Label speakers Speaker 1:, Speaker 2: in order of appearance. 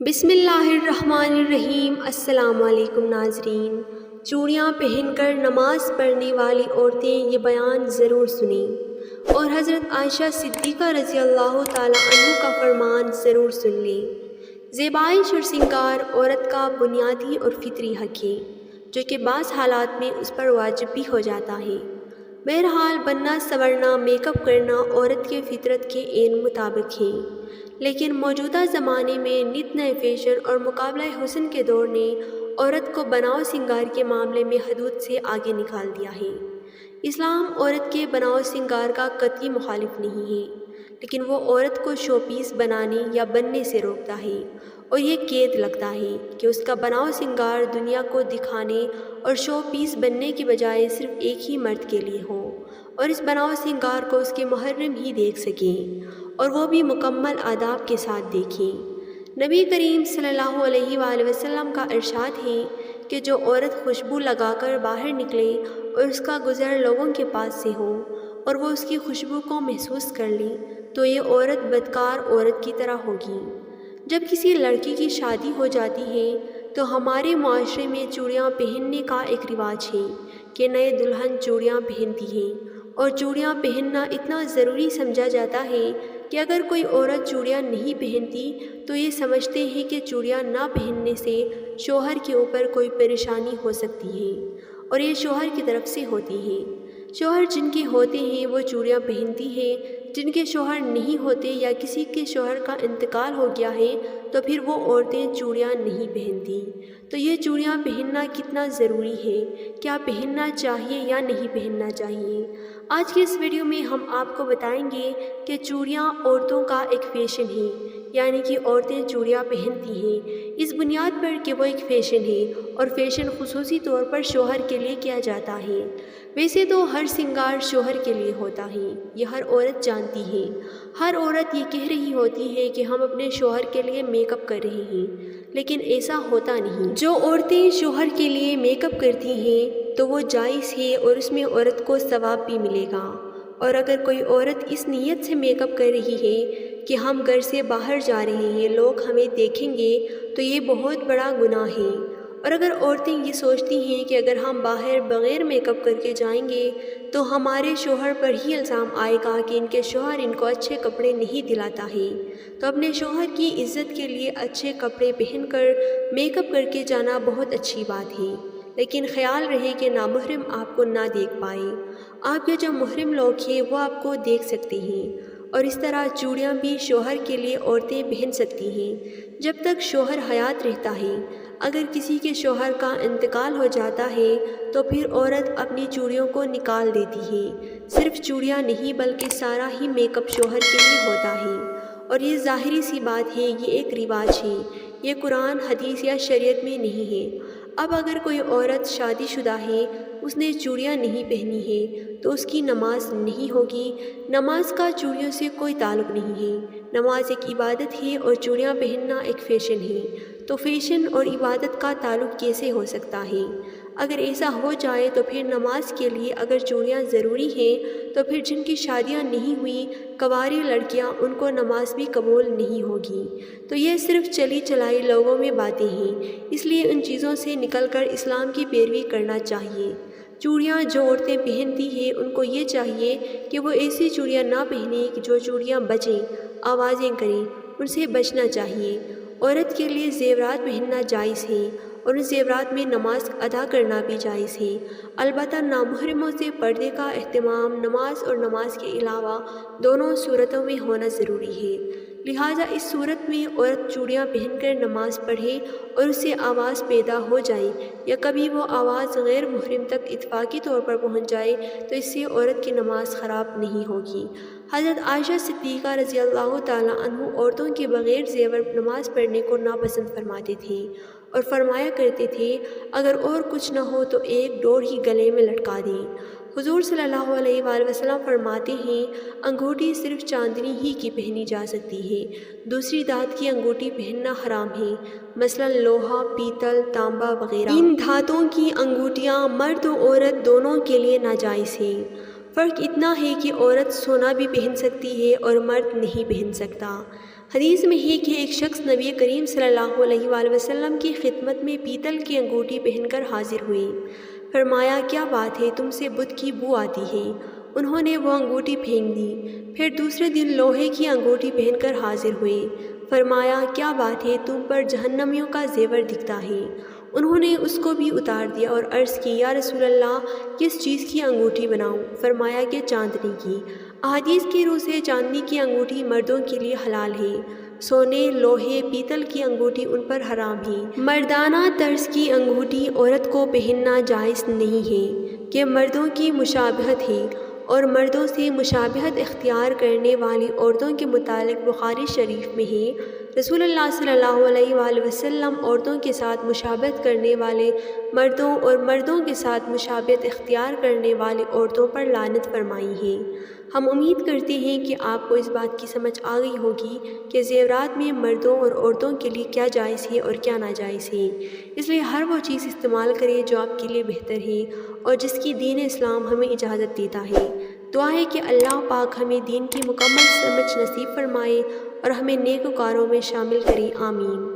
Speaker 1: بسم اللہ الرحمن الرحیم۔ السلام علیکم ناظرین۔ چوڑیاں پہن کر نماز پڑھنے والی عورتیں یہ بیان ضرور سنیں اور حضرت عائشہ صدیقہ رضی اللہ تعالی عنہ کا فرمان ضرور سن لیں۔ زیبائش اور سنگار عورت کا بنیادی اور فطری حق ہے جو کہ بعض حالات میں اس پر واجب بھی ہو جاتا ہے۔ بہرحال بننا سنورنا میک اپ کرنا عورت کے فطرت کے عین مطابق ہے، لیکن موجودہ زمانے میں نت نئے فیشن اور مقابلہ حسن کے دور نے عورت کو بناؤ سنگار کے معاملے میں حدود سے آگے نکال دیا ہے۔ اسلام عورت کے بناؤ سنگار کا قطعی مخالف نہیں ہے، لیکن وہ عورت کو شو پیس بنانے یا بننے سے روکتا ہے، اور یہ قید لگتا ہے کہ اس کا بناؤ سنگار دنیا کو دکھانے اور شو پیس بننے کی بجائے صرف ایک ہی مرد کے لیے ہو، اور اس بناؤ سنگار کو اس کے محرم ہی دیکھ سکیں، اور وہ بھی مکمل آداب کے ساتھ دیکھیں۔ نبی کریم صلی اللہ علیہ وآلہ وسلم کا ارشاد ہے کہ جو عورت خوشبو لگا کر باہر نکلے اور اس کا گزر لوگوں کے پاس سے ہو اور وہ اس کی خوشبو کو محسوس کر لیں تو یہ عورت بدکار عورت کی طرح ہوگی۔ جب کسی لڑکی کی شادی ہو جاتی ہے تو ہمارے معاشرے میں چوڑیاں پہننے کا ایک رواج ہے کہ نئے دلہن چوڑیاں پہنتی ہیں، اور چوڑیاں پہننا اتنا ضروری سمجھا جاتا ہے کہ اگر کوئی عورت چوڑیاں نہیں پہنتی تو یہ سمجھتے ہیں کہ چوڑیاں نہ پہننے سے شوہر کے اوپر کوئی پریشانی ہو سکتی ہے، اور یہ شوہر کی طرف سے ہوتی ہے۔ شوہر جن کے ہوتے ہیں وہ چوڑیاں پہنتی ہیں، جن کے شوہر نہیں ہوتے یا کسی کے شوہر کا انتقال ہو گیا ہے تو پھر وہ عورتیں چوڑیاں نہیں پہنتی۔ تو یہ چوڑیاں پہننا کتنا ضروری ہے، کیا پہننا چاہیے یا نہیں پہننا چاہیے؟ آج کے اس ویڈیو میں ہم آپ کو بتائیں گے کہ چوڑیاں عورتوں کا ایک فیشن ہے، یعنی کہ عورتیں چوڑیاں پہنتی ہیں اس بنیاد پر کہ وہ ایک فیشن ہے، اور فیشن خصوصی طور پر شوہر کے لیے کیا جاتا ہے۔ ویسے تو ہر سنگار شوہر کے لیے ہوتا ہے، یہ ہر عورت جانتی ہے۔ ہر عورت یہ کہہ رہی ہوتی ہے کہ ہم اپنے شوہر کے لیے میک اپ کر رہے ہیں، لیکن ایسا ہوتا نہیں۔ جو عورتیں شوہر کے لیے میک اپ کرتی ہیں تو وہ جائز ہے اور اس میں عورت کو ثواب بھی ملے گا، اور اگر کوئی عورت اس نیت سے میک اپ کر رہی ہے کہ ہم گھر سے باہر جا رہے ہیں، لوگ ہمیں دیکھیں گے، تو یہ بہت بڑا گناہ ہے۔ اور اگر عورتیں یہ سوچتی ہیں کہ اگر ہم باہر بغیر میک اپ کر کے جائیں گے تو ہمارے شوہر پر ہی الزام آئے گا کہ ان کے شوہر ان کو اچھے کپڑے نہیں دلاتا ہے، تو اپنے شوہر کی عزت کے لیے اچھے کپڑے پہن کر میک اپ کر کے جانا بہت اچھی بات ہے، لیکن خیال رہے کہ نامحرم آپ کو نہ دیکھ پائے۔ آپ کے جو محرم لوگ ہیں وہ آپ کو دیکھ سکتے ہیں، اور اس طرح چوڑیاں بھی شوہر کے لیے عورتیں پہن سکتی ہیں جب تک شوہر حیات رہتا ہے۔ اگر کسی کے شوہر کا انتقال ہو جاتا ہے تو پھر عورت اپنی چوڑیوں کو نکال دیتی ہے۔ صرف چوڑیاں نہیں بلکہ سارا ہی میک اپ شوہر کے لیے ہوتا ہے، اور یہ ظاہری سی بات ہے، یہ ایک رواج ہے، یہ قرآن حدیث یا شریعت میں نہیں ہے۔ اب اگر کوئی عورت شادی شدہ ہے، اس نے چوڑیاں نہیں پہنی ہے تو اس کی نماز نہیں ہوگی۔ نماز کا چوڑیوں سے کوئی تعلق نہیں ہے۔ نماز ایک عبادت ہے اور چوڑیاں پہننا ایک فیشن ہے، تو فیشن اور عبادت کا تعلق کیسے ہو سکتا ہے؟ اگر ایسا ہو جائے تو پھر نماز کے لیے اگر چوڑیاں ضروری ہیں تو پھر جن کی شادیاں نہیں ہوئی کنواری لڑکیاں، ان کو نماز بھی قبول نہیں ہوگی۔ تو یہ صرف چلی چلائی لوگوں میں باتیں ہیں، اس لیے ان چیزوں سے نکل کر اسلام کی پیروی کرنا چاہیے۔ چوڑیاں جو عورتیں پہنتی ہیں ان کو یہ چاہیے کہ وہ ایسی چوڑیاں نہ پہنیں کہ جو چوڑیاں بجیں، آوازیں کریں، ان سے بچنا چاہیے۔ عورت کے لیے زیورات پہننا جائز ہے، اور ان زیورات میں نماز ادا کرنا بھی جائز ہے، البتہ نامحرموں سے پردے کا اہتمام نماز اور نماز کے علاوہ دونوں صورتوں میں ہونا ضروری ہے۔ لہٰذا اس صورت میں عورت چوڑیاں پہن کر نماز پڑھے اور اس سے آواز پیدا ہو جائے، یا کبھی وہ آواز غیر محرم تک اتفاقی طور پر پہنچ جائے تو اس سے عورت کی نماز خراب نہیں ہوگی۔ حضرت عائشہ صدیقہ رضی اللہ تعالیٰ عنہ عورتوں کے بغیر زیور نماز پڑھنے کو ناپسند فرماتے تھے، اور فرمایا کرتے تھے اگر اور کچھ نہ ہو تو ایک ڈور ہی گلے میں لٹکا دیں۔ حضور صلی اللہ علیہ وآلہ وسلم فرماتے ہیں انگوٹھی صرف چاندنی ہی کی پہنی جا سکتی ہے، دوسری دھات کی انگوٹھی پہننا حرام ہے، مثلا لوہا، پیتل، تانبا وغیرہ۔ ان دھاتوں کی انگوٹھیاں مرد و عورت دونوں کے لیے ناجائز ہیں۔ فرق اتنا ہے کہ عورت سونا بھی پہن سکتی ہے اور مرد نہیں پہن سکتا۔ حدیث میں ہے کہ ایک شخص نبی کریم صلی اللہ علیہ وآلہ وسلم کی خدمت میں پیتل کی انگوٹھی پہن کر حاضر ہوئے۔ فرمایا کیا بات ہے، تم سے بت کی بو آتی ہے۔ انہوں نے وہ انگوٹھی پھینک دی۔ پھر دوسرے دن لوہے کی انگوٹھی پہن کر حاضر ہوئے۔ فرمایا کیا بات ہے، تم پر جہنمیوں کا زیور دکھتا ہے۔ انہوں نے اس کو بھی اتار دیا اور عرض کی یا رسول اللہ کس چیز کی انگوٹھی بناؤں؟ فرمایا کہ چاندنی کی۔ احادیث کی روح سے چاندنی کی انگوٹھی مردوں کے لیے حلال ہے، سونے، لوہے، پیتل کی انگوٹھی ان پر حرام ہے۔ مردانہ طرز کی انگوٹھی عورت کو پہننا جائز نہیں ہے کہ مردوں کی مشابہت ہے، اور مردوں سے مشابہت اختیار کرنے والی عورتوں کے متعلق بخاری شریف میں ہے رسول اللہ صلی اللہ علیہ وآلہ وسلم عورتوں کے ساتھ مشابہت کرنے والے مردوں اور مردوں کے ساتھ مشابہت اختیار کرنے والی عورتوں پر لعنت فرمائی ہے۔ ہم امید کرتے ہیں کہ آپ کو اس بات کی سمجھ آ گئی ہوگی کہ زیورات میں مردوں اور عورتوں کے لیے کیا جائز ہے اور کیا ناجائز ہے، اس لیے ہر وہ چیز استعمال کریں جو آپ کے لیے بہتر ہے اور جس کی دین اسلام ہمیں اجازت دیتا ہے۔ دعا ہے کہ اللہ پاک ہمیں دین کی مکمل سمجھ نصیب فرمائے اور ہمیں نیک کاروں میں شامل کرے، آمین۔